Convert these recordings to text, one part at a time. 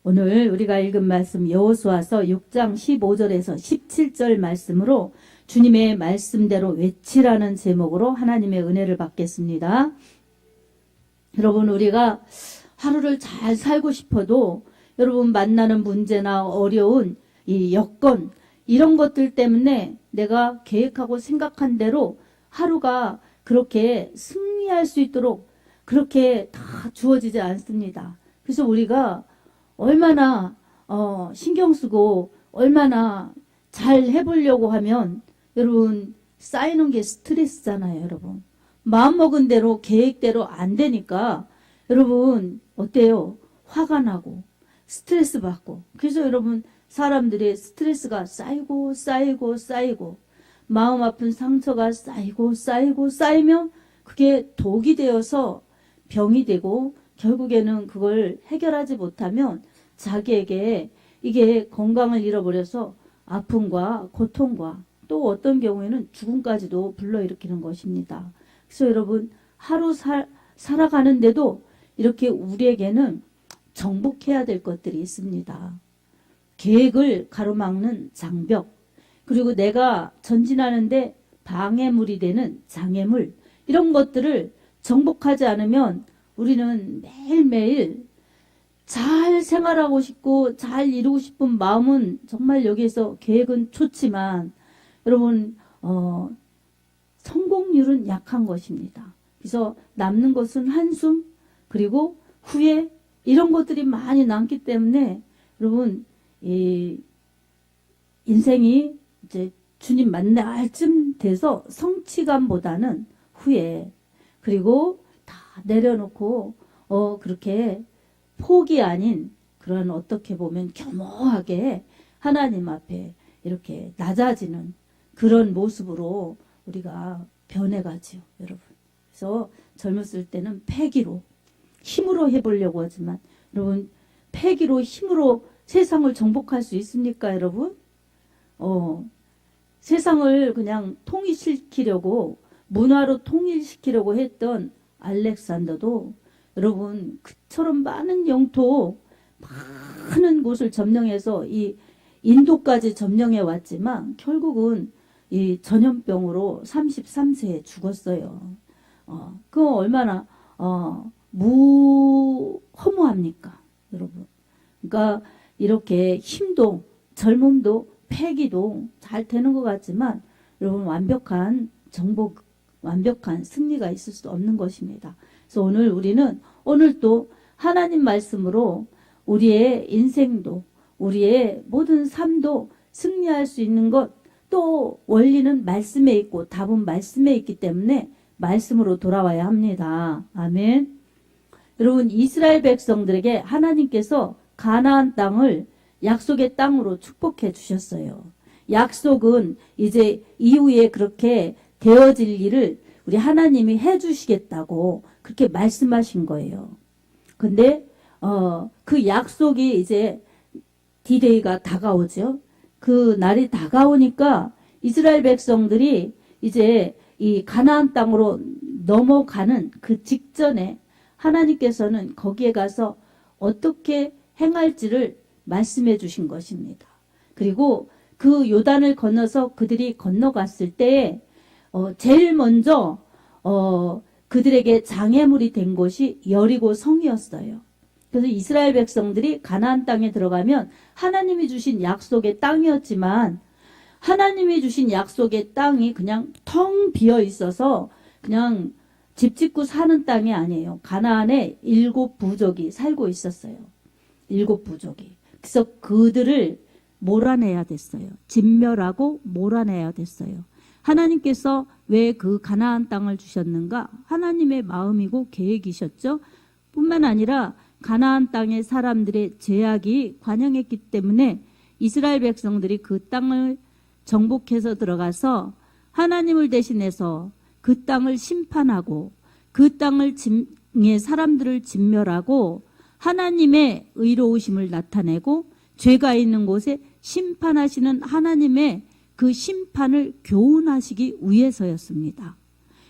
오늘 우리가 읽은 말씀 여호수아서 6장 15절에서 17절 말씀으로 주님의 말씀대로 외치라는 제목으로 하나님의 은혜를 받겠습니다. 여러분, 우리가 하루를 잘 살고 싶어도 여러분 만나는 문제나 어려운 이 여건 이런 것들 때문에 내가 계획하고 생각한 대로 하루가 그렇게 승리할 수 있도록 그렇게 다 주어지지 않습니다. 그래서 우리가 얼마나 신경 쓰고 얼마나 잘 해보려고 하면 여러분 쌓이는 게 스트레스잖아요. 여러분 마음먹은 대로 계획대로 안 되니까 여러분 어때요? 화가 나고 스트레스 받고. 그래서 여러분 사람들의 스트레스가 쌓이고 마음 아픈 상처가 쌓이면 그게 독이 되어서 병이 되고 결국에는 그걸 해결하지 못하면 자기에게 이게 건강을 잃어버려서 아픔과 고통과 또 어떤 경우에는 죽음까지도 불러일으키는 것입니다. 그래서 여러분 하루 살아가는데도 이렇게 우리에게는 정복해야 될 것들이 있습니다. 계획을 가로막는 장벽, 그리고 내가 전진하는데 방해물이 되는 장애물, 이런 것들을 정복하지 않으면 우리는 매일매일 잘 생활하고 싶고 잘 이루고 싶은 마음은 정말 여기에서 계획은 좋지만 여러분 성공률은 약한 것입니다. 그래서 남는 것은 한숨 그리고 후회 이런 것들이 많이 남기 때문에 여러분 이 인생이 이제 주님 만날 쯤 돼서 성취감보다는 후회 그리고 다 내려놓고 그렇게 포기 아닌 그런 어떻게 보면 겸허하게 하나님 앞에 이렇게 낮아지는 그런 모습으로 우리가 변해가지요, 여러분. 그래서 젊었을 때는 패기로 힘으로 해보려고 하지만 여러분 패기로 힘으로 세상을 정복할 수 있습니까, 여러분? 세상을 그냥 통일시키려고 문화로 통일시키려고 했던 알렉산더도 여러분 그처럼 많은 영토 많은 곳을 점령해서 이 인도까지 점령해 왔지만 결국은 이 전염병으로 33세에 죽었어요. 그거 얼마나 허무합니까, 여러분? 그러니까 이렇게 힘도 젊음도 패기도 잘 되는 것 같지만 여러분 완벽한 정복, 완벽한 승리가 있을 수 없는 것입니다. 그래서 오늘 우리는 오늘 또 하나님 말씀으로 우리의 인생도 우리의 모든 삶도 승리할 수 있는 것, 또 원리는 말씀에 있고 답은 말씀에 있기 때문에 말씀으로 돌아와야 합니다. 아멘. 여러분 이스라엘 백성들에게 하나님께서 가나안 땅을 약속의 땅으로 축복해 주셨어요. 약속은 이제 이후에 그렇게 되어질 일을 우리 하나님이 해 주시겠다고 그렇게 말씀하신 거예요. 근데 그 약속이 이제 디데이가 다가오죠. 그 날이 다가오니까 이스라엘 백성들이 이제 이 가나안 땅으로 넘어가는 그 직전에 하나님께서는 거기에 가서 어떻게 행할지를 말씀해 주신 것입니다. 그리고 그 요단을 건너서 그들이 건너갔을 때 제일 먼저 그들에게 장애물이 된 곳이 여리고 성이었어요. 그래서 이스라엘 백성들이 가나안 땅에 들어가면 하나님이 주신 약속의 땅이었지만 하나님이 주신 약속의 땅이 그냥 텅 비어 있어서 그냥 집 짓고 사는 땅이 아니에요. 가나안에 7부족이 살고 있었어요. 7부족이. 그래서 그들을 몰아내야 됐어요. 진멸하고 몰아내야 됐어요. 하나님께서 왜 그 가나안 땅을 주셨는가? 하나님의 마음이고 계획이셨죠. 뿐만 아니라 가나안 땅의 사람들의 죄악이 관영했기 때문에 이스라엘 백성들이 그 땅을 정복해서 들어가서 하나님을 대신해서 그 땅을 심판하고 그 땅을 사람들을 진멸하고 하나님의 의로우심을 나타내고 죄가 있는 곳에 심판하시는 하나님의 그 심판을 교훈하시기 위해서였습니다.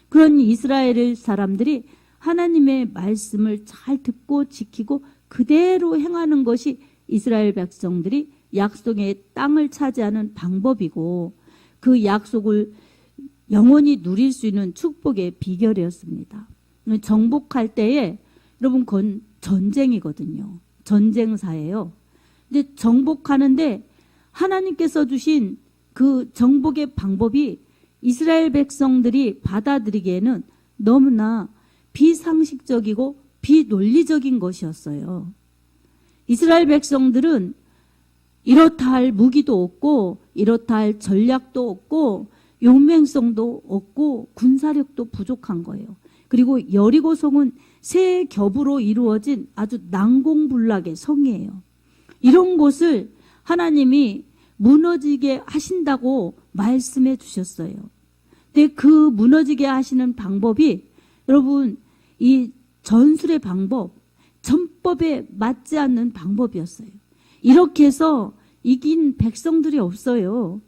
그런 이스라엘 사람들이 하나님의 말씀을 잘 듣고 지키고 그대로 행하는 것이 이스라엘 백성들이 약속의 땅을 차지하는 방법이고 그 약속을 영원히 누릴 수 있는 축복의 비결이었습니다. 정복할 때에 여러분 그건 전쟁이거든요. 전쟁사예요. 근데 정복하는데 하나님께서 주신 그 정복의 방법이 이스라엘 백성들이 받아들이기에는 너무나 비상식적이고 비논리적인 것이었어요. 이스라엘 백성들은 이렇다 할 무기도 없고 이렇다 할 전략도 없고 용맹성도 없고 군사력도 부족한 거예요. 그리고 여리고성은 세 겹으로 이루어진 아주 난공불락의 성이에요. 이런 곳을 하나님이 무너지게 하신다고 말씀해 주셨어요. 근데 그 무너지게 하시는 방법이 여러분 이 전술의 방법, 전법에 맞지 않는 방법이었어요. 이렇게 해서 이긴 백성들이 없어요.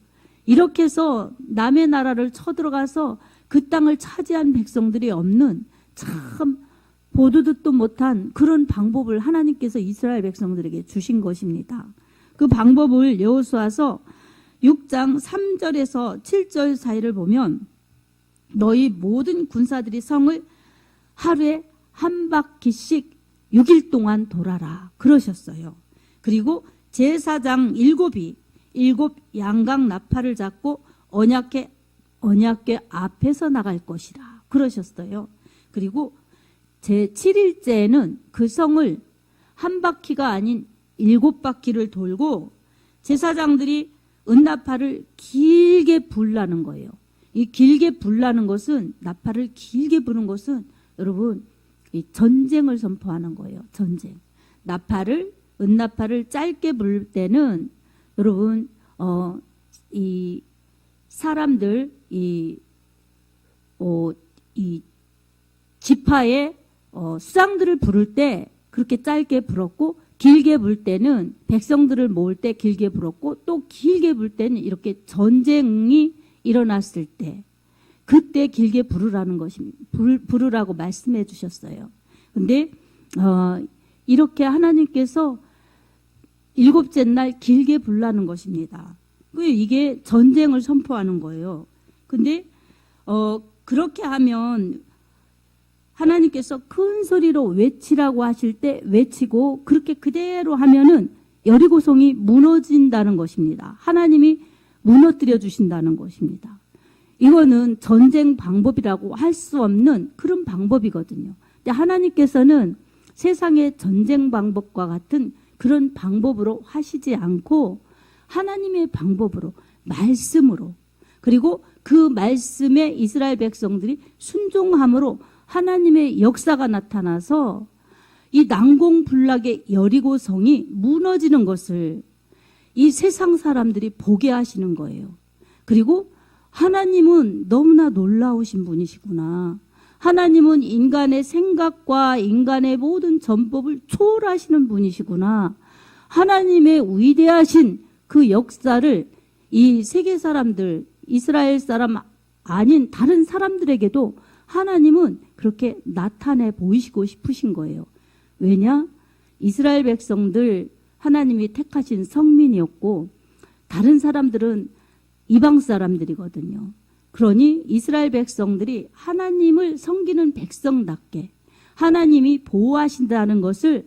이렇게 해서 남의 나라를 쳐들어가서 그 땅을 차지한 백성들이 없는 참 보도 듣도 못한 그런 방법을 하나님께서 이스라엘 백성들에게 주신 것입니다. 그 방법을 여호수아서 6장 3절에서 7절 사이를 보면 너희 모든 군사들이 성을 하루에 한 바퀴씩 6일 동안 돌아라 그러셨어요. 그리고 제사장 7이 7 양각 나팔을 잡고 언약궤 앞에서 나갈 것이라 그러셨어요. 그리고 제7일째에는 그 성을 한 바퀴가 아닌 7바퀴를 돌고 제사장들이 은나팔을 길게 불라는 거예요. 이 길게 불라는 것은 나팔을 길게 부는 것은 여러분 이 전쟁을 선포하는 거예요. 전쟁. 은나팔을 짧게 불 때는 여러분 이 사람들 이 지파의 수장들을 부를 때 그렇게 짧게 불었고 길게 불 때는 백성들을 모을 때 길게 불었고 또 길게 불 때는 이렇게 전쟁이 일어났을 때 그때 길게 부르라는 것입니다. 부르라고 말씀해 주셨어요. 근데 이렇게 하나님께서 7째 날 길게 불라는 것입니다. 이게 전쟁을 선포하는 거예요. 근데 그렇게 하면 하나님께서 큰 소리로 외치라고 하실 때 외치고 그렇게 그대로 하면은 여리고성이 무너진다는 것입니다. 하나님이 무너뜨려 주신다는 것입니다. 이거는 전쟁 방법이라고 할 수 없는 그런 방법이거든요. 근데 하나님께서는 세상의 전쟁 방법과 같은 그런 방법으로 하시지 않고 하나님의 방법으로 말씀으로 그리고 그 말씀에 이스라엘 백성들이 순종함으로 하나님의 역사가 나타나서 이 난공불락의 여리고성이 무너지는 것을 이 세상 사람들이 보게 하시는 거예요. 그리고 하나님은 너무나 놀라우신 분이시구나. 하나님은 인간의 생각과 인간의 모든 전법을 초월하시는 분이시구나. 하나님의 위대하신 그 역사를 이 세계 사람들, 이스라엘 사람 아닌 다른 사람들에게도 하나님은 그렇게 나타내 보이시고 싶으신 거예요. 왜냐? 이스라엘 백성들 하나님이 택하신 성민이었고 다른 사람들은 이방 사람들이거든요. 그러니 이스라엘 백성들이 하나님을 섬기는 백성답게 하나님이 보호하신다는 것을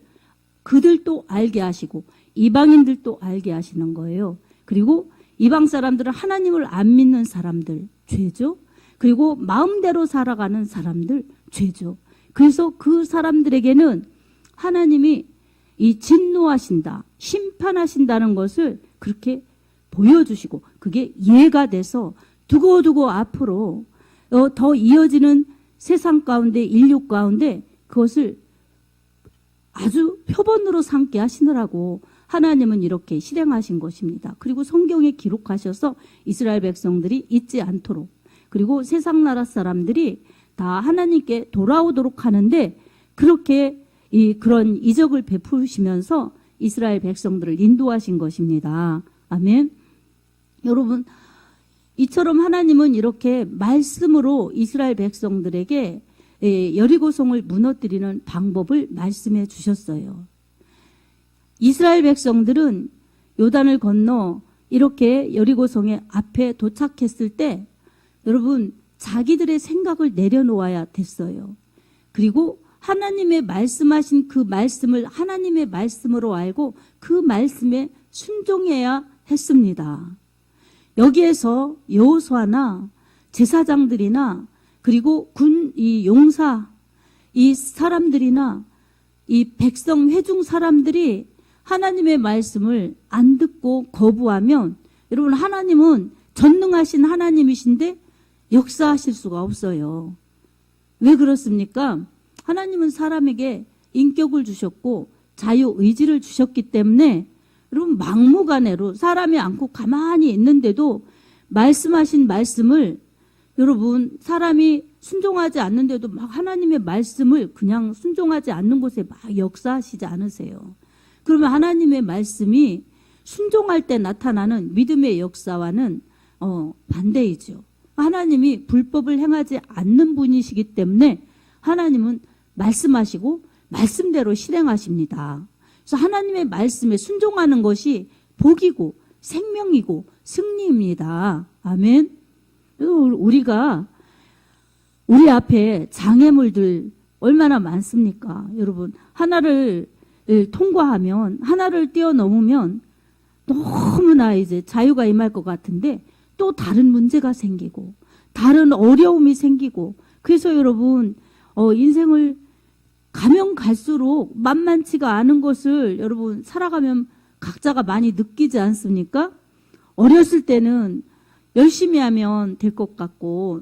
그들도 알게 하시고 이방인들도 알게 하시는 거예요. 그리고 이방 사람들은 하나님을 안 믿는 사람들, 죄죠. 그리고 마음대로 살아가는 사람들, 죄죠. 그래서 그 사람들에게는 하나님이 이 진노하신다, 심판하신다는 것을 그렇게 보여주시고 그게 이해가 돼서 두고두고 앞으로 더 이어지는 세상 가운데 인류 가운데 그것을 아주 표본으로 삼게 하시느라고 하나님은 이렇게 실행하신 것입니다. 그리고 성경에 기록하셔서 이스라엘 백성들이 잊지 않도록 그리고 세상 나라 사람들이 다 하나님께 돌아오도록 하는데 그렇게 그런 이적을 베푸시면서 이스라엘 백성들을 인도하신 것입니다. 아멘. 여러분 이처럼 하나님은 이렇게 말씀으로 이스라엘 백성들에게 여리고성을 무너뜨리는 방법을 말씀해 주셨어요. 이스라엘 백성들은 요단을 건너 이렇게 여리고성의 앞에 도착했을 때 여러분 자기들의 생각을 내려놓아야 됐어요. 그리고 하나님의 말씀하신 그 말씀을 하나님의 말씀으로 알고 그 말씀에 순종해야 했습니다. 여기에서 여호수아나 제사장들이나 그리고 이 용사 이 사람들이나 이 백성 회중 사람들이 하나님의 말씀을 안 듣고 거부하면 여러분 하나님은 전능하신 하나님이신데 역사하실 수가 없어요. 왜 그렇습니까? 하나님은 사람에게 인격을 주셨고 자유의지를 주셨기 때문에 여러분 막무가내로 사람이 않고 가만히 있는데도 말씀하신 말씀을 여러분 사람이 순종하지 않는데도 막 하나님의 말씀을 그냥 순종하지 않는 곳에 막 역사하시지 않으세요. 그러면 하나님의 말씀이 순종할 때 나타나는 믿음의 역사와는 반대이죠. 하나님이 불법을 행하지 않는 분이시기 때문에 하나님은 말씀하시고 말씀대로 실행하십니다. 그래서 하나님의 말씀에 순종하는 것이 복이고 생명이고 승리입니다. 아멘. 우리가 우리 앞에 장애물들 얼마나 많습니까? 여러분 하나를 통과하면 하나를 뛰어넘으면 너무나 이제 자유가 임할 것 같은데 또 다른 문제가 생기고 다른 어려움이 생기고 그래서 여러분 인생을 가면 갈수록 만만치가 않은 것을 여러분 살아가면 각자가 많이 느끼지 않습니까? 어렸을 때는 열심히 하면 될 것 같고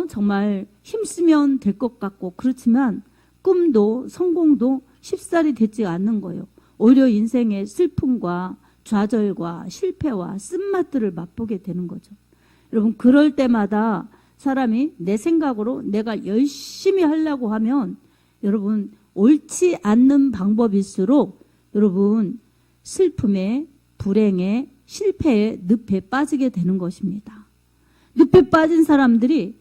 정말 힘쓰면 될 것 같고 그렇지만 꿈도 성공도 쉽사리 되지 않는 거예요. 오히려 인생의 슬픔과 좌절과 실패와 쓴맛들을 맛보게 되는 거죠. 여러분 그럴 때마다 사람이 내 생각으로 내가 열심히 하려고 하면 여러분 옳지 않는 방법일수록 여러분 슬픔에 불행에 실패에 늪에 빠지게 되는 것입니다. 늪에 빠진 사람들이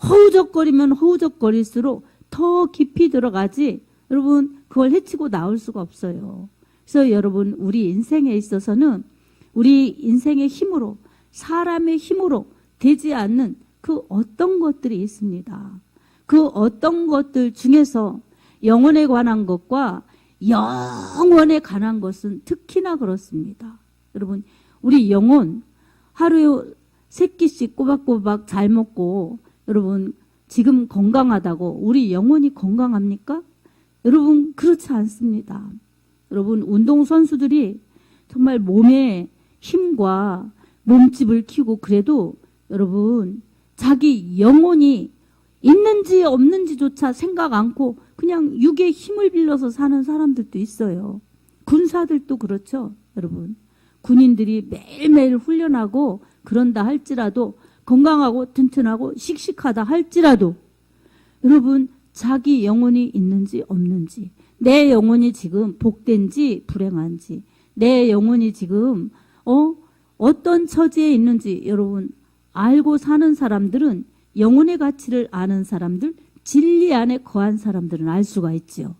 허우적거리면 허우적거릴수록 더 깊이 들어가지 여러분 그걸 헤치고 나올 수가 없어요. 그래서 여러분 우리 인생에 있어서는 우리 인생의 힘으로 사람의 힘으로 되지 않는 그 어떤 것들이 있습니다. 그 어떤 것들 중에서 영혼에 관한 것과 영원에 관한 것은 특히나 그렇습니다. 여러분 우리 영혼 하루에 3끼씩 꼬박꼬박 잘 먹고 여러분 지금 건강하다고 우리 영혼이 건강합니까? 여러분 그렇지 않습니다. 여러분 운동선수들이 정말 몸에 힘과 몸집을 키우고 그래도 여러분 자기 영혼이 있는지 없는지조차 생각 않고 그냥 육의 힘을 빌려서 사는 사람들도 있어요. 군사들도 그렇죠. 여러분 군인들이 매일매일 훈련하고 그런다 할지라도 건강하고 튼튼하고 씩씩하다 할지라도 여러분 자기 영혼이 있는지 없는지 내 영혼이 지금 복된지 불행한지 내 영혼이 지금 어떤 처지에 있는지 여러분 알고 사는 사람들은 영혼의 가치를 아는 사람들 진리 안에 거한 사람들은 알 수가 있죠.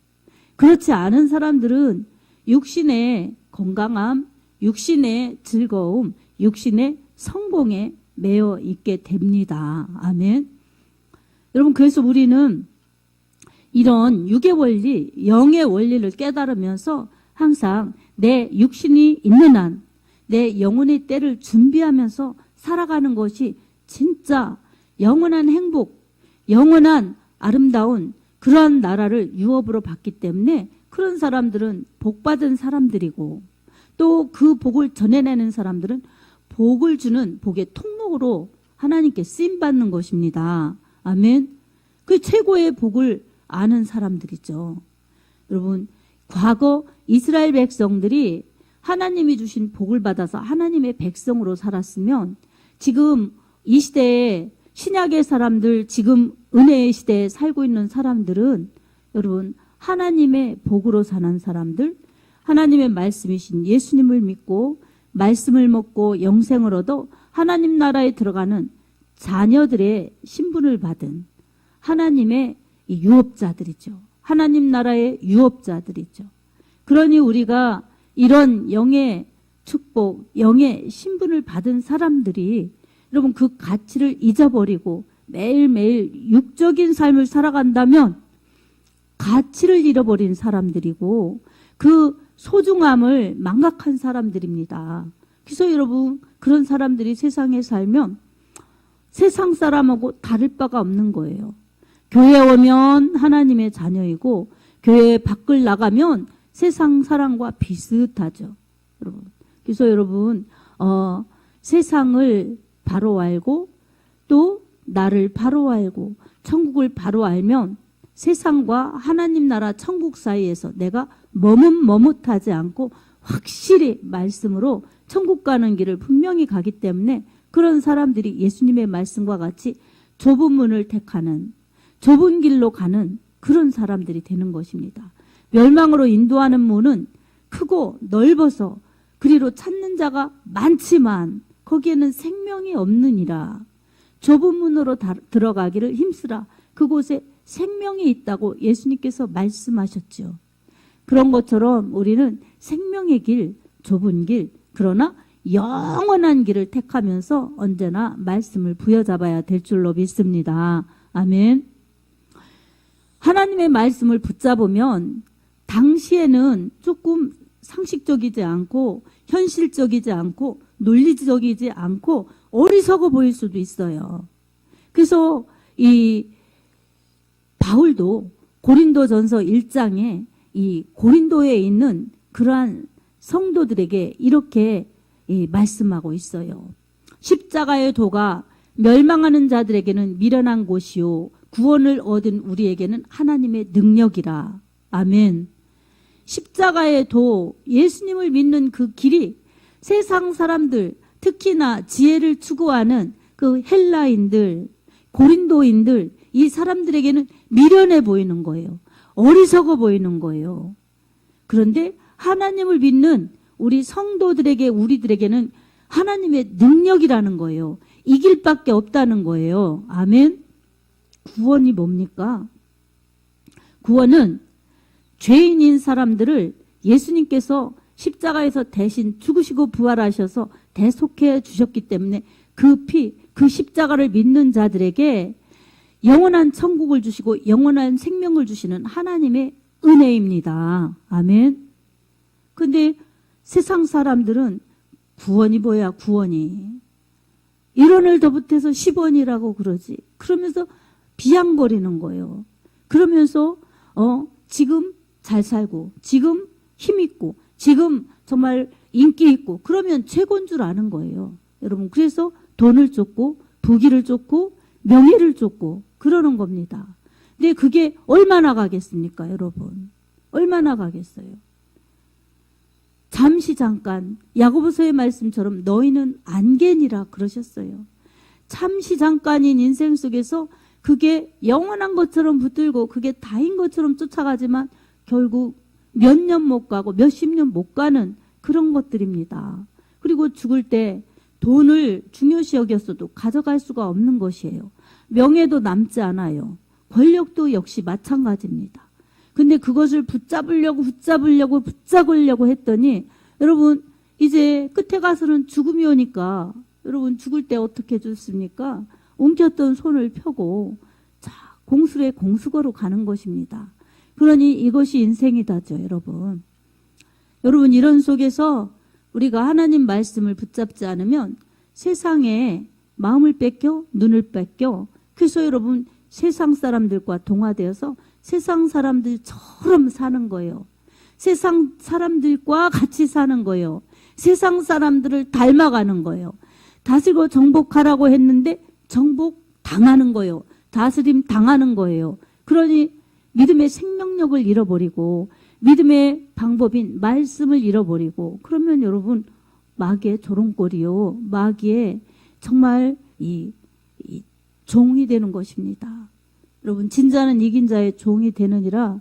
그렇지 않은 사람들은 육신의 건강함 육신의 즐거움 육신의 성공에 매여 있게 됩니다. 아멘. 여러분 그래서 우리는 이런 육의 원리 영의 원리를 깨달으면서 항상 내 육신이 있는 한 내 영혼의 때를 준비하면서 살아가는 것이 진짜 영원한 행복 영원한 아름다운 그러한 나라를 유업으로 받기 때문에 그런 사람들은 복받은 사람들이고 또 그 복을 전해내는 사람들은 복을 주는 복의 통로로 하나님께 쓰임받는 것입니다. 아멘. 그 최고의 복을 아는 사람들이죠. 여러분 과거 이스라엘 백성들이 하나님이 주신 복을 받아서 하나님의 백성으로 살았으면 지금 이 시대에 신약의 사람들 지금 은혜의 시대에 살고 있는 사람들은 여러분 하나님의 복으로 사는 사람들 하나님의 말씀이신 예수님을 믿고 말씀을 먹고 영생을 얻어 하나님 나라에 들어가는 자녀들의 신분을 받은 하나님의 유업자들이죠. 하나님 나라의 유업자들이죠. 그러니 우리가 이런 영의 축복, 영의 신분을 받은 사람들이 여러분 그 가치를 잊어버리고 매일매일 육적인 삶을 살아간다면 가치를 잃어버린 사람들이고 그 소중함을 망각한 사람들입니다. 그래서 여러분 그런 사람들이 세상에 살면 세상 사람하고 다를 바가 없는 거예요. 교회에 오면 하나님의 자녀이고 교회 밖을 나가면 세상 사람과 비슷하죠. 여러분. 그래서 여러분 세상을 바로 알고 또 나를 바로 알고 천국을 바로 알면 세상과 하나님 나라 천국 사이에서 내가 머뭇머뭇하지 않고 확실히 말씀으로 천국 가는 길을 분명히 가기 때문에 그런 사람들이 예수님의 말씀과 같이 좁은 문을 택하는 좁은 길로 가는 그런 사람들이 되는 것입니다. 멸망으로 인도하는 문은 크고 넓어서 그리로 찾는 자가 많지만 거기에는 생명이 없느니라. 좁은 문으로 들어가기를 힘쓰라. 그곳에 생명이 있다고 예수님께서 말씀하셨죠. 그런 것처럼 우리는 생명의 길, 좁은 길, 그러나 영원한 길을 택하면서 언제나 말씀을 부여잡아야 될 줄로 믿습니다. 아멘. 하나님의 말씀을 붙잡으면 당시에는 조금 상식적이지 않고 현실적이지 않고 논리적이지 않고 어리석어 보일 수도 있어요. 그래서 이 바울도 고린도전서 1장에 이 고린도에 있는 그러한 성도들에게 이렇게 말씀하고 있어요. 십자가의 도가 멸망하는 자들에게는 미련한 곳이요 구원을 얻은 우리에게는 하나님의 능력이라. 아멘. 십자가의 도, 예수님을 믿는 그 길이 세상 사람들, 특히나 지혜를 추구하는 그 헬라인들, 고린도인들, 이 사람들에게는 미련해 보이는 거예요. 어리석어 보이는 거예요. 그런데 하나님을 믿는 우리 성도들에게, 우리들에게는 하나님의 능력이라는 거예요. 이 길밖에 없다는 거예요. 아멘. 구원이 뭡니까? 구원은 죄인인 사람들을 예수님께서 십자가에서 대신 죽으시고 부활하셔서 대속해 주셨기 때문에 그 피, 그 십자가를 믿는 자들에게 영원한 천국을 주시고 영원한 생명을 주시는 하나님의 은혜입니다. 아멘. 근데 세상 사람들은 구원이 뭐야, 구원이. 1원을 더 보태서 10원이라고 그러지. 그러면서 비양거리는 거예요. 그러면서 지금 잘 살고 지금 힘 있고 지금 정말 인기 있고 그러면 최고인 줄 아는 거예요. 여러분 그래서 돈을 쫓고 부귀를 쫓고 명예를 쫓고 그러는 겁니다. 근데 그게 얼마나 가겠습니까, 여러분? 얼마나 가겠어요? 잠시 잠깐 야고보서의 말씀처럼 너희는 안개니라 그러셨어요. 잠시 잠깐인 인생 속에서 그게 영원한 것처럼 붙들고 그게 다인 것처럼 쫓아가지만 결국 몇 년 못 가고 몇십 년 못 가는 그런 것들입니다. 그리고 죽을 때 돈을 중요시 여겼어도 가져갈 수가 없는 것이에요. 명예도 남지 않아요. 권력도 역시 마찬가지입니다. 근데 그것을 붙잡으려고 했더니 여러분 이제 끝에 가서는 죽음이 오니까 여러분 죽을 때 어떻게 죽습니까? 옮겼던 손을 펴고 자 공수의 공수거로 가는 것입니다. 그러니 이것이 인생이다죠, 여러분. 여러분 이런 속에서 우리가 하나님 말씀을 붙잡지 않으면 세상에 마음을 뺏겨 눈을 뺏겨 그래서 여러분 세상 사람들과 동화되어서 세상 사람들처럼 사는 거예요. 세상 사람들과 같이 사는 거예요. 세상 사람들을 닮아가는 거예요. 다스리고 정복하라고 했는데 정복 당하는 거예요. 다스림 당하는 거예요. 그러니 믿음의 생명력을 잃어버리고 믿음의 방법인 말씀을 잃어버리고 그러면 여러분 마귀의 조롱거리요. 마귀의 정말 이 종이 되는 것입니다. 여러분 진자는 이긴 자의 종이 되느니라.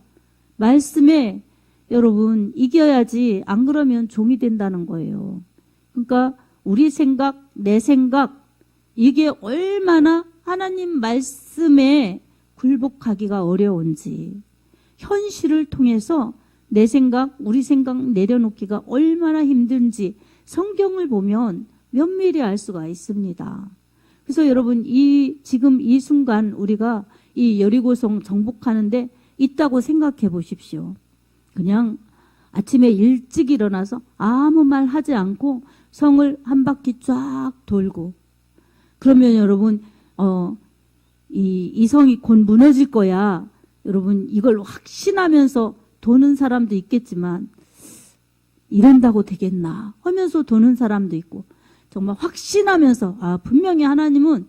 말씀에 여러분 이겨야지 안 그러면 종이 된다는 거예요. 그러니까 우리 생각, 내 생각 이게 얼마나 하나님 말씀에 굴복하기가 어려운지 현실을 통해서 내 생각, 우리 생각 내려놓기가 얼마나 힘든지 성경을 보면 면밀히 알 수가 있습니다. 그래서 여러분, 지금 이 순간 우리가 이 여리고성 정복하는데 있다고 생각해 보십시오. 그냥 아침에 일찍 일어나서 아무 말 하지 않고 성을 한 바퀴 쫙 돌고, 그러면 여러분, 이 성이 곧 무너질 거야. 여러분, 이걸 확신하면서 도는 사람도 있겠지만, 이런다고 되겠나 하면서 도는 사람도 있고, 정말 확신하면서, 분명히 하나님은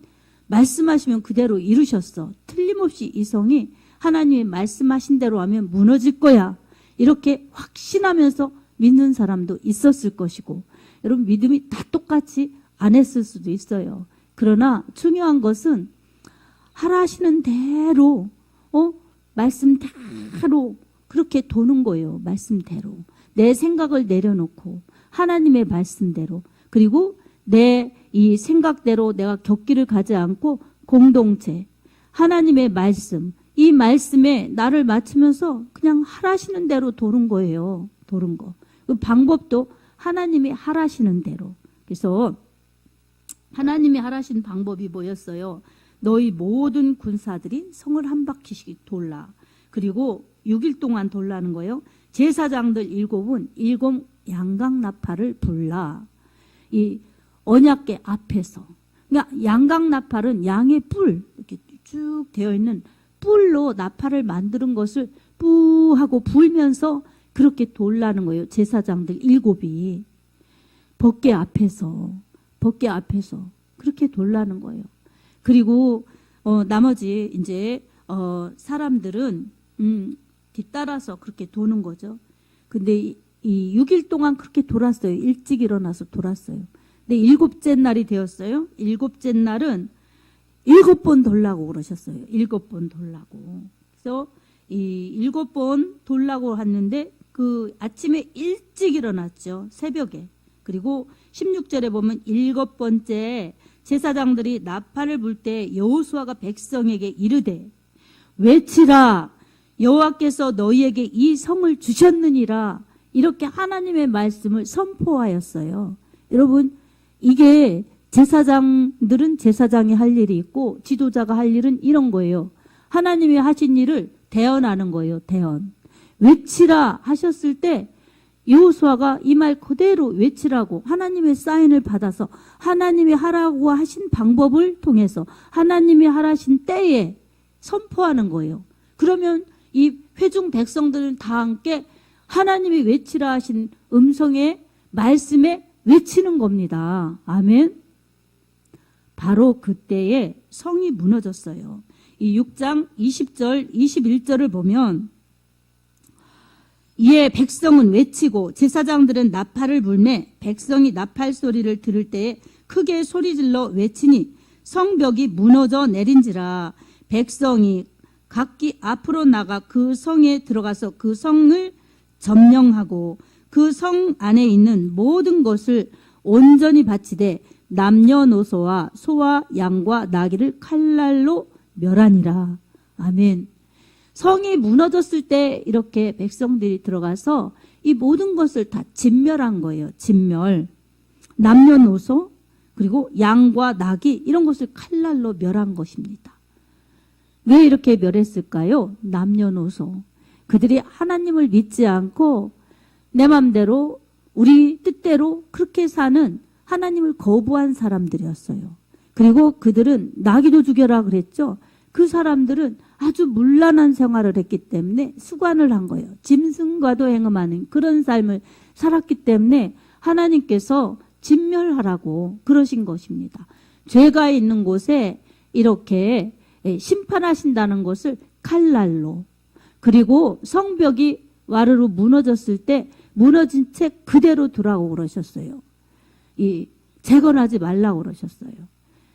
말씀하시면 그대로 이루셨어. 틀림없이 이 성이 하나님이 말씀하신 대로 하면 무너질 거야. 이렇게 확신하면서 믿는 사람도 있었을 것이고, 여러분, 믿음이 다 똑같이 안 했을 수도 있어요. 그러나 중요한 것은 하라시는 대로, 말씀대로 그렇게 도는 거예요. 말씀대로. 내 생각을 내려놓고 하나님의 말씀대로, 그리고 내 이 생각대로 내가 격기를 가지 않고 공동체, 하나님의 말씀, 이 말씀에 나를 맞추면서 그냥 하라시는 대로 도는 거예요. 도는 거. 그 방법도 하나님이 하라시는 대로. 그래서 하나님이 하라신 방법이 뭐였어요? 너희 모든 군사들이 성을 한 바퀴씩 돌라. 그리고 6일 동안 돌라는 거예요. 제사장들 7은 7 양강나팔을 불라. 이 언약궤 앞에서. 그러니까 양강나팔은 양의 뿔, 이렇게 쭉 되어 있는 뿔로 나팔을 만드는 것을 뿌 하고 불면서 그렇게 돌라는 거예요. 제사장들 7이 법궤 앞에서 그렇게 돌라는 거예요. 그리고 나머지 이제 사람들은 뒤따라서 그렇게 도는 거죠. 근데 이 6일 동안 그렇게 돌았어요. 일찍 일어나서 돌았어요. 근데 7째 날이 되었어요. 7째 날은 7번 돌라고 그러셨어요. 7번 돌라고. 그래서 이 7번 돌라고 하는데 그 아침에 일찍 일어났죠. 새벽에. 그리고 16절에 보면 7번째 제사장들이 나팔을 불 때 여호수아가 백성에게 이르되 외치라, 여호와께서 너희에게 이 성을 주셨느니라. 이렇게 하나님의 말씀을 선포하였어요. 여러분, 이게 제사장들은 제사장이 할 일이 있고 지도자가 할 일은 이런 거예요. 하나님이 하신 일을 대언하는 거예요. 대언. 외치라 하셨을 때 여호수아가 이 말 그대로 외치라고 하나님의 사인을 받아서 하나님이 하라고 하신 방법을 통해서 하나님이 하라신 때에 선포하는 거예요. 그러면 이 회중 백성들은 다 함께 하나님이 외치라 하신 음성의 말씀에 외치는 겁니다. 아멘. 바로 그때에 성이 무너졌어요. 이 6장 20절 21절을 보면 이에 백성은 외치고 제사장들은 나팔을 불매 백성이 나팔 소리를 들을 때에 크게 소리질러 외치니 성벽이 무너져 내린지라. 백성이 각기 앞으로 나가 그 성에 들어가서 그 성을 점령하고 그 성 안에 있는 모든 것을 온전히 바치되 남녀노소와 소와 양과 나귀를 칼날로 멸하니라. 아멘. 성이 무너졌을 때 이렇게 백성들이 들어가서 이 모든 것을 다 진멸한 거예요. 진멸. 남녀노소 그리고 양과 나귀 이런 것을 칼날로 멸한 것입니다. 왜 이렇게 멸했을까요? 남녀노소. 그들이 하나님을 믿지 않고 내 맘대로 우리 뜻대로 그렇게 사는 하나님을 거부한 사람들이었어요. 그리고 그들은 나귀도 죽여라 그랬죠. 그 사람들은 아주 문란한 생활을 했기 때문에 수관을 한 거예요. 짐승과도 행음하는 그런 삶을 살았기 때문에 하나님께서 진멸하라고 그러신 것입니다. 죄가 있는 곳에 이렇게 심판하신다는 것을 칼날로, 그리고 성벽이 와르르 무너졌을 때 무너진 채 그대로 두라고 그러셨어요. 재건하지 말라고 그러셨어요.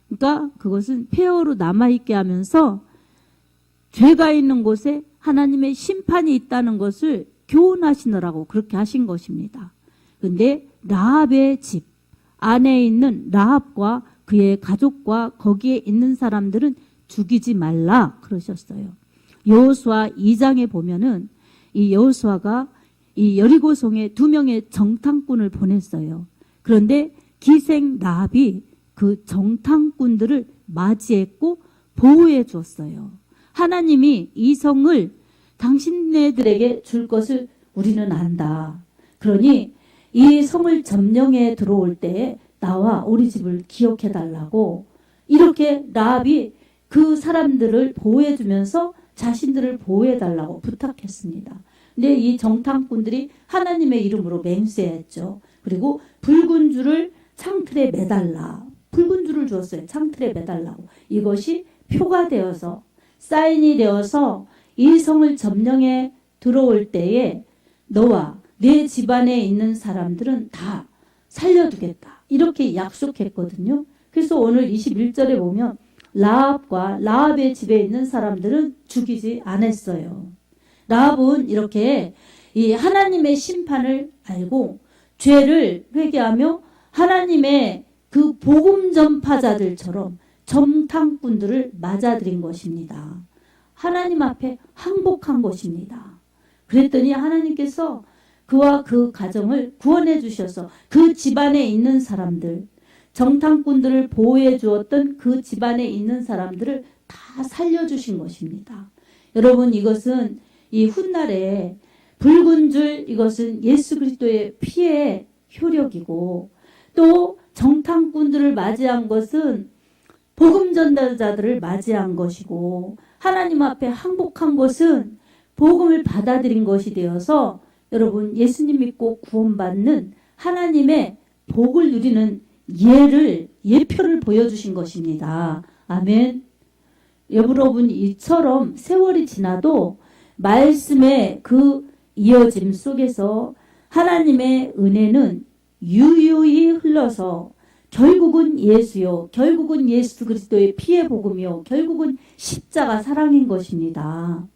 그러니까 그것은 폐허로 남아있게 하면서 죄가 있는 곳에 하나님의 심판이 있다는 것을 교훈하시느라고 그렇게 하신 것입니다. 그런데 라합의 집 안에 있는 라합과 그의 가족과 거기에 있는 사람들은 죽이지 말라 그러셨어요. 여호수아 2장에 보면은 이 여호수아가 이 여리고성에 2명의 정탐꾼을 보냈어요. 그런데 기생 라합이 그 정탐꾼들을 맞이했고 보호해 주었어요. 하나님이 이 성을 당신네들에게 줄 것을 우리는 안다. 그러니 이 성을 점령해 들어올 때에 나와 우리 집을 기억해 달라고 이렇게 라합이 그 사람들을 보호해 주면서 자신들을 보호해 달라고 부탁했습니다. 근데 이 정탐꾼들이 하나님의 이름으로 맹세했죠. 그리고 붉은 줄을 창틀에 매달라. 붉은 줄을 주었어요. 창틀에 매달라고. 이것이 표가 되어서 사인이 되어서 이 성을 점령해 들어올 때에 너와 내 집안에 있는 사람들은 다 살려두겠다. 이렇게 약속했거든요. 그래서 오늘 21절에 보면 라합과 라합의 집에 있는 사람들은 죽이지 않았어요. 라합은 이렇게 이 하나님의 심판을 알고 죄를 회개하며 하나님의 그 복음 전파자들처럼 정탐꾼들을 맞아들인 것입니다. 하나님 앞에 항복한 것입니다. 그랬더니 하나님께서 그와 그 가정을 구원해 주셔서 그 집안에 있는 사람들, 정탐꾼들을 보호해 주었던 그 집안에 있는 사람들을 다 살려주신 것입니다. 여러분, 이것은 이 훗날에 붉은 줄, 이것은 예수 그리스도의 피의 효력이고, 또 정탐꾼들을 맞이한 것은 복음 전달자들을 맞이한 것이고, 하나님 앞에 항복한 것은 복음을 받아들인 것이 되어서 여러분, 예수님 믿고 구원받는 하나님의 복을 누리는 예표를 보여주신 것입니다. 아멘. 여러분, 이처럼 세월이 지나도 말씀의 그 이어짐 속에서 하나님의 은혜는 유유히 흘러서 결국은 예수요, 결국은 예수 그리스도의 피의 복음이요, 결국은 십자가 사랑인 것입니다.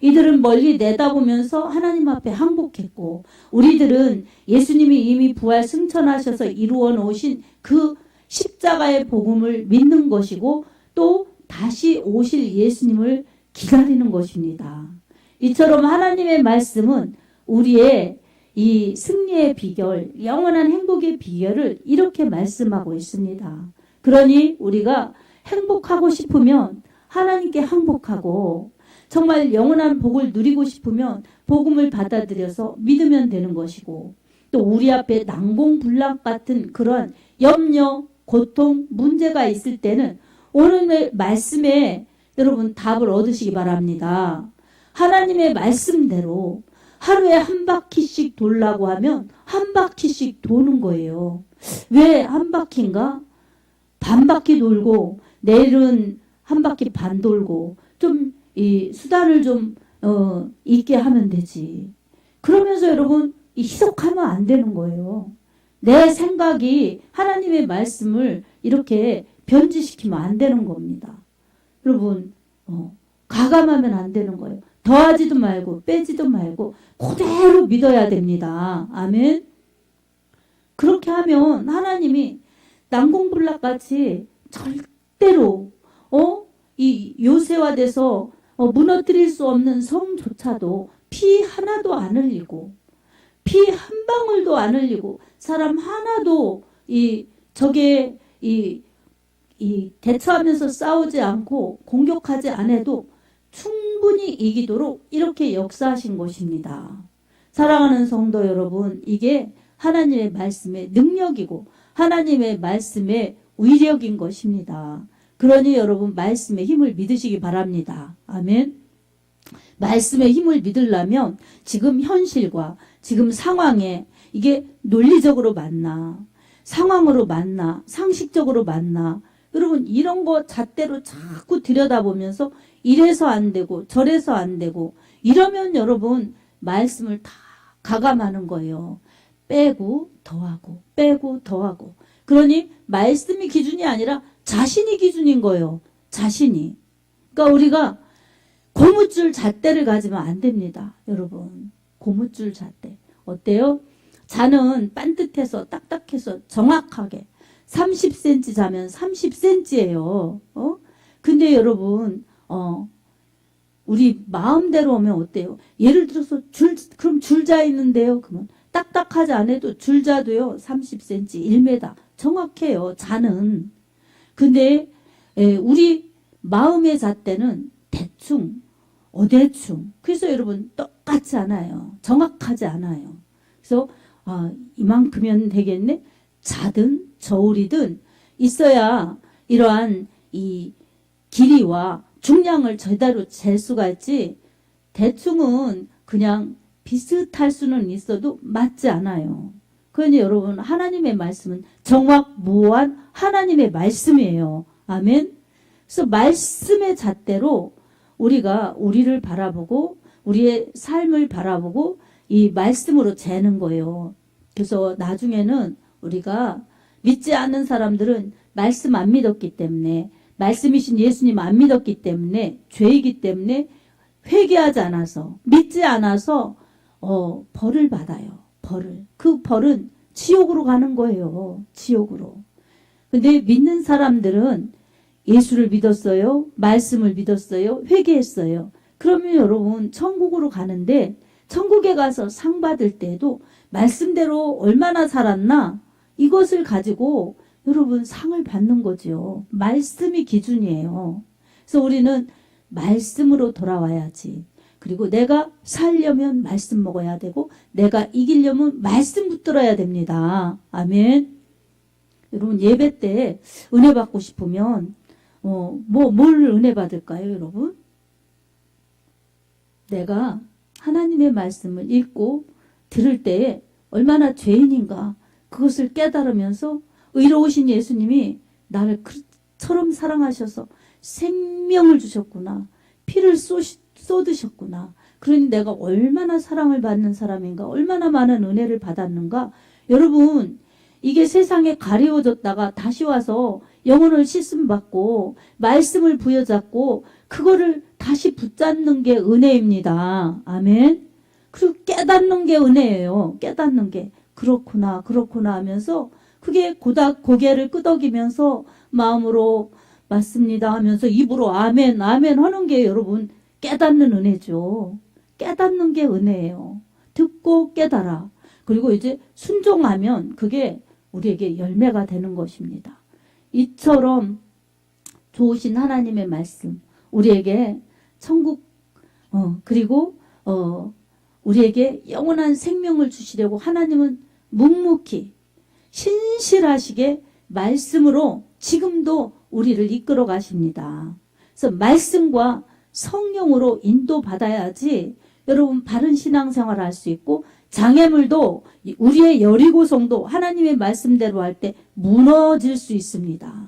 이들은 멀리 내다보면서 하나님 앞에 항복했고, 우리들은 예수님이 이미 부활 승천하셔서 이루어 놓으신 그 십자가의 복음을 믿는 것이고, 또 다시 오실 예수님을 기다리는 것입니다. 이처럼 하나님의 말씀은 우리의 이 승리의 비결, 영원한 행복의 비결을 이렇게 말씀하고 있습니다. 그러니 우리가 행복하고 싶으면 하나님께 항복하고, 정말 영원한 복을 누리고 싶으면 복음을 받아들여서 믿으면 되는 것이고, 또 우리 앞에 난공불락 같은 그런 염려, 고통, 문제가 있을 때는 오늘 말씀에 여러분 답을 얻으시기 바랍니다. 하나님의 말씀대로 하루에 한 바퀴씩 돌라고 하면 한 바퀴씩 도는 거예요. 왜 한 바퀴인가? 반 바퀴 돌고 내일은 한 바퀴 반 돌고 좀 이 수다를 좀 있게 하면 되지. 그러면서 여러분 희석하면 안 되는 거예요. 내 생각이 하나님의 말씀을 이렇게 변질시키면 안 되는 겁니다. 여러분 가감하면 안 되는 거예요. 더하지도 말고 빼지도 말고 그대로 믿어야 됩니다. 아멘. 그렇게 하면 하나님이 난공불락같이 절대로 이 요새화돼서 무너뜨릴 수 없는 성조차도 피 하나도 안 흘리고 피 한 방울도 안 흘리고 사람 하나도 적에 대처하면서 싸우지 않고 공격하지 않아도 충분히 이기도록 이렇게 역사하신 것입니다. 사랑하는 성도 여러분, 이게 하나님의 말씀의 능력이고 하나님의 말씀의 위력인 것입니다. 그러니 여러분 말씀의 힘을 믿으시기 바랍니다. 아멘. 말씀의 힘을 믿으려면 지금 현실과 지금 상황에 이게 논리적으로 맞나, 상황으로 맞나, 상식적으로 맞나, 여러분 이런 거 잣대로 자꾸 들여다보면서 이래서 안 되고 저래서 안 되고 이러면 여러분 말씀을 다 가감하는 거예요. 빼고 더하고 빼고 더하고. 그러니 말씀이 기준이 아니라 자신이 기준인 거예요. 자신이. 그러니까 우리가 고무줄 잣대를 가지면 안 됩니다. 여러분 고무줄 잣대 어때요? 자는 반듯해서 딱딱해서 정확하게 30cm 자면 30cm예요. 근데 여러분 우리 마음대로 오면 어때요? 예를 들어서 그럼 줄자 있는데요. 그러면 딱딱하지 않아도 줄자도요. 30cm, 1m 정확해요. 자는. 근데 우리 마음의 잣대는 대충, 어대충. 그래서 여러분 똑같지 않아요. 정확하지 않아요. 그래서 이만큼이면 되겠네. 자든 저울이든 있어야 이러한 이 길이와 중량을 제대로 잴 수가 있지, 대충은 그냥 비슷할 수는 있어도 맞지 않아요. 그러니 여러분, 하나님의 말씀은 정확무한 하나님의 말씀이에요. 아멘. 그래서 말씀의 잣대로 우리가 우리를 바라보고 우리의 삶을 바라보고 이 말씀으로 재는 거예요. 그래서 나중에는 우리가 믿지 않는 사람들은 말씀 안 믿었기 때문에, 말씀이신 예수님 안 믿었기 때문에, 죄이기 때문에 회개하지 않아서, 믿지 않아서 벌을 받아요. 벌을. 그 벌은 지옥으로 가는 거예요. 지옥으로. 근데 믿는 사람들은 예수를 믿었어요. 말씀을 믿었어요. 회개했어요. 그러면 여러분 천국으로 가는데, 천국에 가서 상 받을 때도 말씀대로 얼마나 살았나, 이것을 가지고 여러분 상을 받는 거죠. 말씀이 기준이에요. 그래서 우리는 말씀으로 돌아와야지. 그리고 내가 살려면 말씀 먹어야 되고, 내가 이기려면 말씀 붙들어야 됩니다. 아멘. 여러분 예배 때 은혜 받고 싶으면 뭘 은혜 받을까요, 여러분? 내가 하나님의 말씀을 읽고 들을 때에 얼마나 죄인인가 그것을 깨달으면서 의로우신 예수님이 나를 그처럼 사랑하셔서 생명을 주셨구나. 피를 쏟으셨구나. 그러니 내가 얼마나 사랑을 받는 사람인가, 얼마나 많은 은혜를 받았는가. 여러분, 이게 세상에 가리워졌다가 다시 와서 영혼을 씻음 받고 말씀을 부여잡고 그거를 다시 붙잡는 게 은혜입니다. 아멘. 그리고 깨닫는 게 은혜예요. 깨닫는 게 그렇구나 하면서 그게 고개를 끄덕이면서 마음으로 맞습니다 하면서 입으로 아멘 하는 게 여러분 깨닫는 은혜죠. 깨닫는 게 은혜예요. 듣고 깨달아. 그리고 이제 순종하면 그게 우리에게 열매가 되는 것입니다. 이처럼 좋으신 하나님의 말씀, 우리에게 천국 그리고 우리에게 영원한 생명을 주시려고 하나님은 묵묵히 신실하시게 말씀으로 지금도 우리를 이끌어 가십니다. 그래서 말씀과 성령으로 인도받아야지 여러분 바른 신앙생활을 할 수 있고, 장애물도 우리의 여리고성도 하나님의 말씀대로 할 때 무너질 수 있습니다.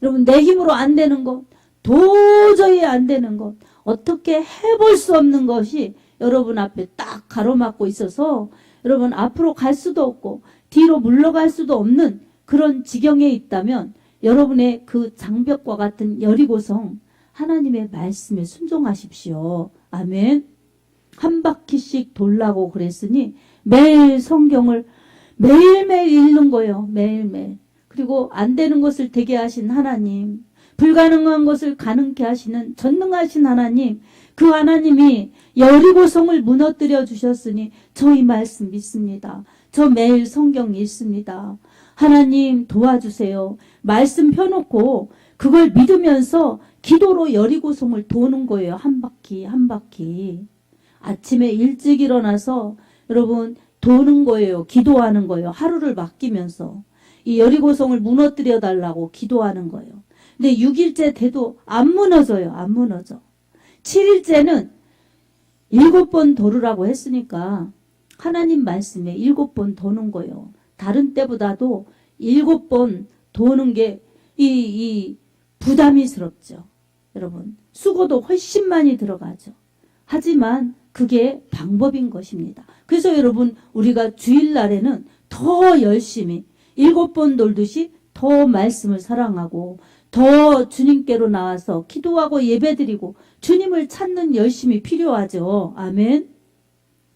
여러분 내 힘으로 안 되는 것, 도저히 안 되는 것, 어떻게 해볼 수 없는 것이 여러분 앞에 딱 가로막고 있어서 여러분 앞으로 갈 수도 없고 뒤로 물러갈 수도 없는 그런 지경에 있다면 여러분의 그 장벽과 같은 여리고성 하나님의 말씀에 순종하십시오. 아멘. 한 바퀴씩 돌라고 그랬으니 매일 성경을 매일매일 읽는 거예요. 매일매일. 그리고 안 되는 것을 되게 하신 하나님, 불가능한 것을 가능케 하시는 전능하신 하나님, 그 하나님이 여리고성을 무너뜨려 주셨으니 저희 말씀 믿습니다. 저 매일 성경 읽습니다. 하나님 도와주세요. 말씀 펴놓고 그걸 믿으면서 기도로 여리고성을 도는 거예요. 한 바퀴 한 바퀴. 아침에 일찍 일어나서 여러분 도는 거예요. 기도하는 거예요. 하루를 맡기면서 이 여리고성을 무너뜨려 달라고 기도하는 거예요. 근데 6일째 돼도 안 무너져요. 안 무너져. 7일째는 7번 도르라고 했으니까 하나님 말씀에 7번 도는 거예요. 다른 때보다도 7번 도는 게 이 부담이스럽죠. 여러분 수고도 훨씬 많이 들어가죠. 하지만 그게 방법인 것입니다. 그래서 여러분 우리가 주일날에는 더 열심히 7번 돌듯이 더 말씀을 사랑하고 더 주님께로 나와서 기도하고 예배드리고 주님을 찾는 열심이 필요하죠. 아멘.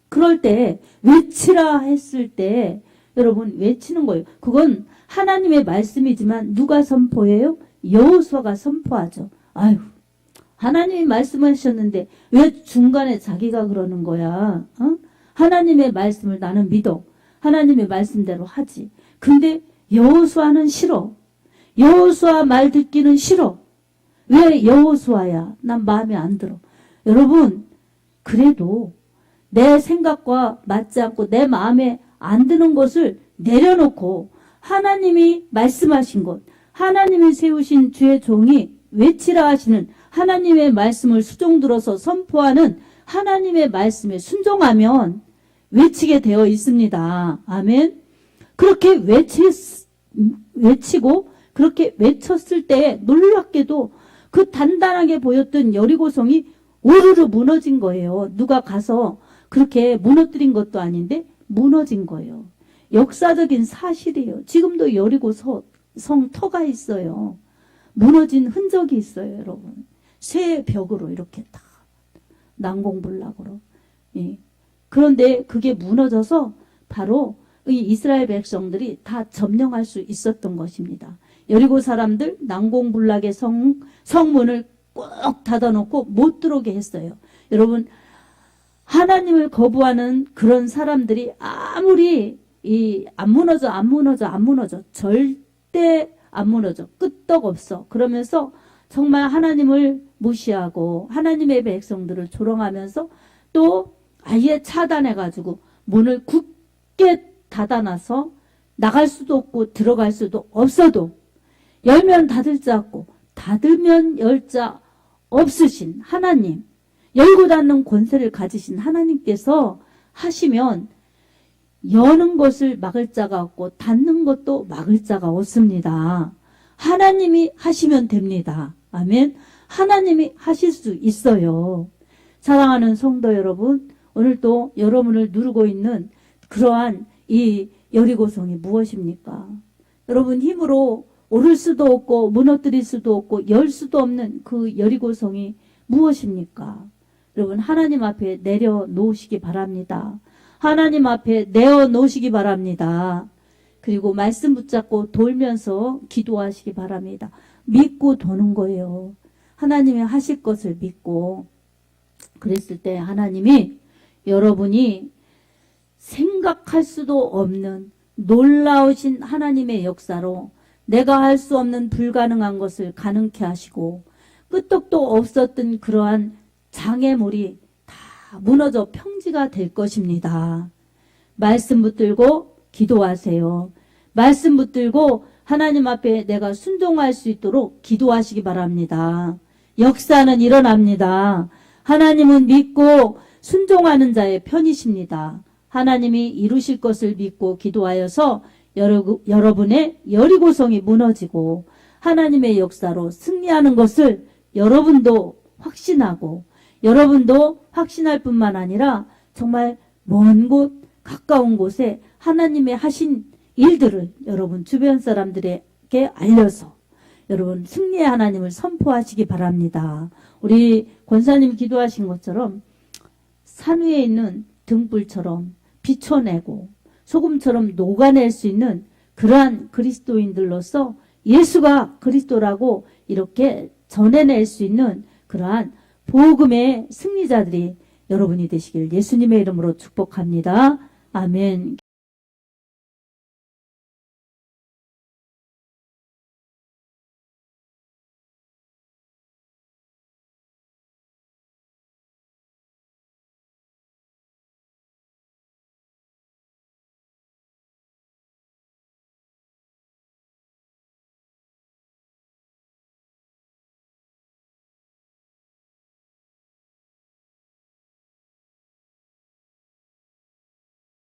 그럴 때 외치라 했을 때 여러분 외치는 거예요. 그건 하나님의 말씀이지만 누가 선포해요? 여호수아가 선포하죠. 아유 하나님이 말씀하셨는데 왜 중간에 자기가 그러는 거야? 어? 하나님의 말씀을 나는 믿어. 하나님의 말씀대로 하지. 근데 여호수아는 싫어. 여호수아 말 듣기는 싫어. 왜 여호수아야? 난 마음에 안 들어. 여러분, 그래도 내 생각과 맞지 않고 내 마음에 안 드는 것을 내려놓고 하나님이 말씀하신 것, 하나님이 세우신 주의 종이 외치라 하시는 하나님의 말씀을 수종 들어서 선포하는 하나님의 말씀에 순종하면 외치게 되어 있습니다. 아멘. 그렇게 외치고 그렇게 외쳤을 때 놀랍게도 그 단단하게 보였던 여리고성이 오르르 무너진 거예요. 누가 가서 그렇게 무너뜨린 것도 아닌데 무너진 거예요. 역사적인 사실이에요. 지금도 여리고 성 터가 있어요. 무너진 흔적이 있어요, 여러분. 쇠 벽으로 이렇게 다 난공불락으로. 예. 그런데 그게 무너져서 바로 이 이스라엘 백성들이 다 점령할 수 있었던 것입니다. 여리고 사람들 난공불락의 성문을 꼭 닫아놓고 못 들어오게 했어요. 여러분, 하나님을 거부하는 그런 사람들이 아무리 안 무너져 절대 안 무너져 끄떡없어. 그러면서 정말 하나님을 무시하고 하나님의 백성들을 조롱하면서 또 아예 차단해가지고 문을 굳게 닫아놔서 나갈 수도 없고 들어갈 수도 없어도 열면 닫을 자 없고 닫으면 열 자 없으신 하나님, 열고 닫는 권세를 가지신 하나님께서 하시면 여는 것을 막을 자가 없고 닫는 것도 막을 자가 없습니다. 하나님이 하시면 됩니다. 아멘. 하나님이 하실 수 있어요. 사랑하는 성도 여러분, 오늘도 여러분을 누르고 있는 그러한 이 여리고성이 무엇입니까? 여러분 힘으로 오를 수도 없고 무너뜨릴 수도 없고 열 수도 없는 그 여리고성이 무엇입니까? 여러분 하나님 앞에 내려놓으시기 바랍니다. 하나님 앞에 내어놓으시기 바랍니다. 그리고 말씀 붙잡고 돌면서 기도하시기 바랍니다. 믿고 도는 거예요. 하나님이 하실 것을 믿고 그랬을 때 하나님이 여러분이 생각할 수도 없는 놀라우신 하나님의 역사로 내가 할 수 없는 불가능한 것을 가능케 하시고 끄떡도 없었던 그러한 장애물이 다 무너져 평지가 될 것입니다. 말씀 붙들고 기도하세요. 말씀 붙들고 하나님 앞에 내가 순종할 수 있도록 기도하시기 바랍니다. 역사는 일어납니다. 하나님은 믿고 순종하는 자의 편이십니다. 하나님이 이루실 것을 믿고 기도하여서 여러분의 여리고성이 무너지고 하나님의 역사로 승리하는 것을 여러분도 확신하고 여러분도 확신할 뿐만 아니라 정말 먼 곳 가까운 곳에 하나님의 하신 일들을 여러분 주변 사람들에게 알려서 여러분 승리의 하나님을 선포하시기 바랍니다. 우리 권사님 기도하신 것처럼 산 위에 있는 등불처럼 비춰내고 소금처럼 녹아낼 수 있는 그러한 그리스도인들로서 예수가 그리스도라고 이렇게 전해낼 수 있는 그러한 복음의 승리자들이 여러분이 되시길 예수님의 이름으로 축복합니다. 아멘.